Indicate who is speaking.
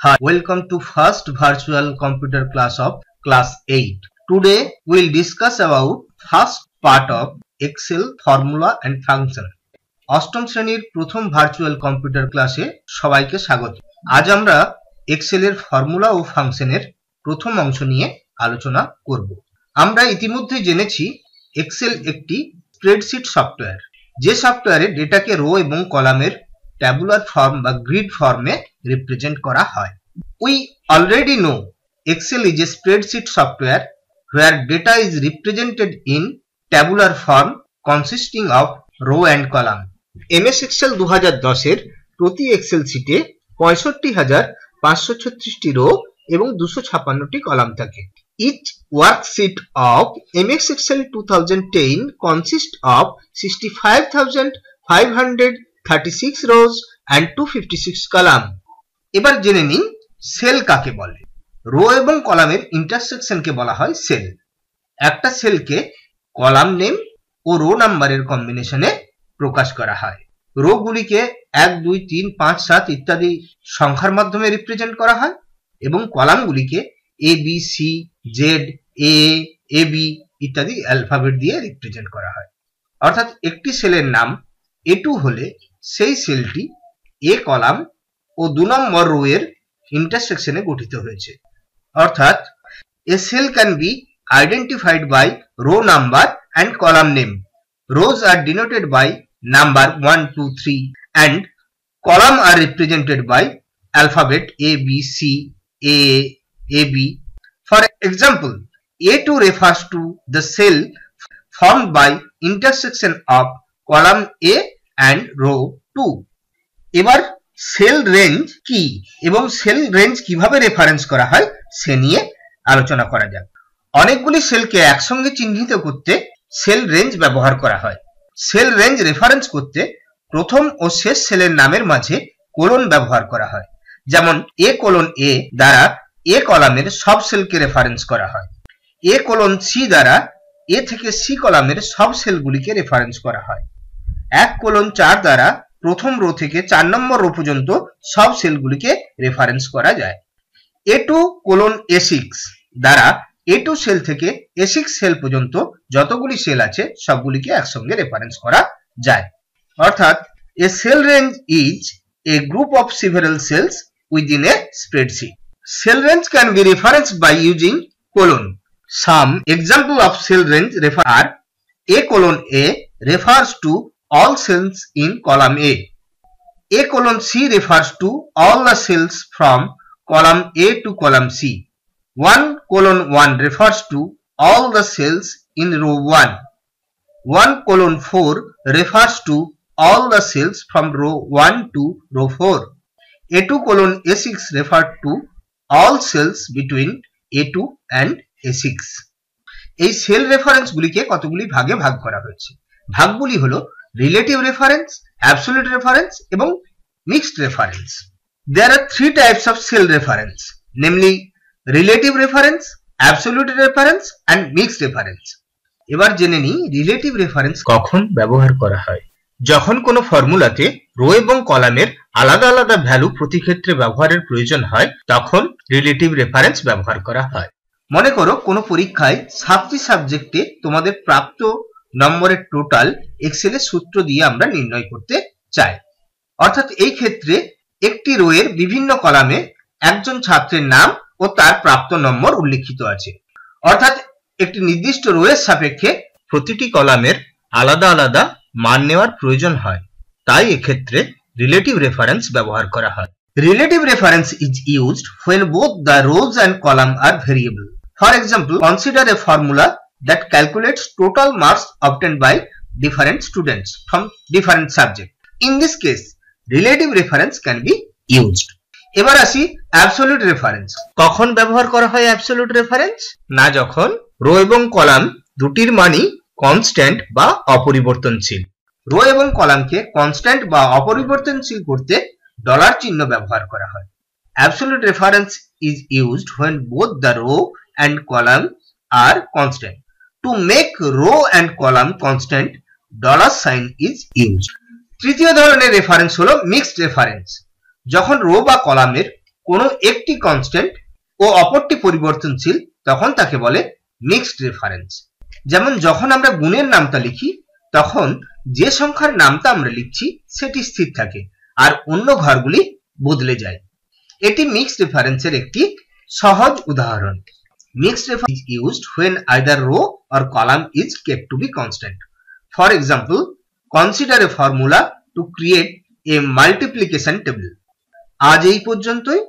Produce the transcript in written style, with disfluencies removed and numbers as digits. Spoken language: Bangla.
Speaker 1: Hi, welcome to first virtual computer class of class 8. Today we will discuss about first part of Excel formula and function. অষ্টম শ্রেণীর প্রথম ভার্চুয়াল কম্পিউটার ক্লাসে সবাইকে স্বাগত। আজ আমরা এক্সেলের ফর্মুলা ও ফাংশনের প্রথম অংশ নিয়ে আলোচনা করব। আমরা ইতিমধ্যে জেনেছি এক্সেল একটি স্প্রেডশিট সফটওয়্যার, যে সফটওয়্যারে ডেটাকে রো এবং কলামের ট্যাবুলার ফর্ম বা গ্রিড ফর্মে রিপ্রেজেন্ট করা হয়। We already know Excel is a spreadsheet software where data is represented in tabular form consisting of row and column. MS Excel 2010 এর প্রতি এক্সেল শীটে 65,536টি রো এবং 256টি কলাম থাকে। Each worksheet of MS Excel 2010 consists of 65,536 rows and 256 column. এবার জেনে নিন সেল কাকে বলে। রো এবং কলামের ইন্টারসেকশনকে বলা হয় সেল। একটা সেলকে কলাম নেম ও রো নাম্বারের কম্বিনেশনে প্রকাশ করা হয়। রো গুলিকে 1 2 3 5 7 ইত্যাদি সংখ্যার মাধ্যমে রিপ্রেজেন্ট করা হয় এবং কলামগুলিকে A B C Z A A B ইত্যাদি অ্যালফাবেট দিয়ে রিপ্রেজেন্ট করা হয়। অর্থাৎ একটি সেলের নাম A2 হলে সেই সেলটি এ কলাম ও 2 নম্বর রো এর ইন্টারসেকশনে গঠিত হয়েছে। অর্থাৎ a cell can be identified by row number and column name. Rows are denoted by number 1 2 3 and column are represented by alphabet A B C A A B. For example, A2 refers to the cell formed by intersection of column A and row 2. এবার সেল রেঞ্জ কি এবং সেল রেঞ্জ কিভাবে রেফারেন্স করা হয় সে নিয়ে আলোচনা করা যাক। অনেকগুলি সেলকে একসঙ্গে চিহ্নিত করতে সেল রেঞ্জ ব্যবহার করা হয়। সেল রেঞ্জ রেফারেন্স করতে প্রথম ও শেষ সেলের নামের মাঝে কোলন ব্যবহার করা হয়। যেমন এ কোলন এ দ্বারা এ কলামের সব সেলকে রেফারেন্স করা হয়। এ কোলন সি দ্বারা এ থেকে সি কলামের সব সেলগুলিকে রেফারেন্স করা হয়। 1 কোলন 4 দ্বারা প্রথম রো থেকে 4 নম্বর রো পর্যন্ত সব সেলগুলিকে রেফারেন্স করা যায়। A2 কোলন A6 দ্বারা A2 সেল থেকে A6 সেল পর্যন্ত যতগুলি সেল আছে সবগুলিকে একসঙ্গে রেফারেন্স করা যায়। অর্থাৎ a cell range is a group of several cells within a spreadsheet. Cell range can be referenced by using colon. Some example of cell range are A colon A refers to all cells in column A. A colon C refers to all the cells from column A to column C. 1 colon 1 refers to all the cells in row 1. 1 colon 4 refers to all the cells from row 1 to row 4. A2 colon A6 refers to all cells between A2 and A6. এই সেল রেফারেন্স গুলিকে কতগুলি ভাগে ভাগ করা হয়েছে। ভাগগুলি হলো রিলেটিভ রেফারেন্স, অ্যাবসলিউট রেফারেন্স এবং mixed reference. There are 3 types of cell reference, namely relative reference, absolute reference and mixed reference. এবার জেনে নিই রিলেটিভ রেফারেন্স কখন ব্যবহার করা হয়। যখন কোনো ফর্মুলাতে রো এবং কলামের আলাদা আলাদা ভ্যালু প্রতি ক্ষেত্রে ব্যবহারের প্রয়োজন হয় তখন রিলেটিভ রেফারেন্স ব্যবহার করা হয়। মনে করো কোনো পরীক্ষায় 7টি সাবজেক্টে তোমাদের প্রাপ্ত নম্বরের টোটাল এক্সেলের সূত্র দিয়ে আমরা নির্ণয় করতে চাই। অর্থাৎ এই ক্ষেত্রে একটি রো এর বিভিন্ন কলামে একজন ছাত্রের নাম ও তার প্রাপ্ত নম্বর উল্লেখিত আছে। অর্থাৎ একটি নির্দিষ্ট রো এর সাপেক্ষে প্রতিটি কলামের আলাদা আলাদা মান নেওয়ার প্রয়োজন হয়, তাই এক্ষেত্রে রিলেটিভ রেফারেন্স ব্যবহার করা হয়। Relative reference is used when both the rows and column are variable. For example, consider a formula that calculates total marks obtained by different students from different subjects. In this case, relative reference can be used. এবার আসি অ্যাবসলিউট রেফারেন্স। কখন ব্যবহার করা হয় অ্যাবসলিউট রেফারেন্স? না যখন রো এবং কলাম দুটির মানই কনস্ট্যান্ট বা অপরিবর্তনশীল। রো এবং কলামকে কনস্ট্যান্ট বা অপরিবর্তনশীল করতে ডলার চিহ্ন ব্যবহার করা হয়। Absolute reference is used when both the row and column are constant. To make row and column constant, dollar sign is used. তৃতীয় ধরনের রেফারেন্স হলো মিক্সড রেফারেন্স। যখন রো বা কলামের কোনো একটি কনস্ট্যান্ট ও অপরটি পরিবর্তনশীল তখন তাকে বলে মিক্সড রেফারেন্স। যেমন যখন আমরা গুণের নামতা লিখি তখন যে সংখ্যার নামতা আমরা লিখছি সেটি স্থির থাকে আর অন্য ঘরগুলি বদলে যায়। এটি মিক্সড রেফারেন্সের একটি সহজ উদাহরণ। Mixed reference is used when either row or column is kept to be constant. For example, consider a formula to create a multiplication table. আজ এই পর্যন্তই।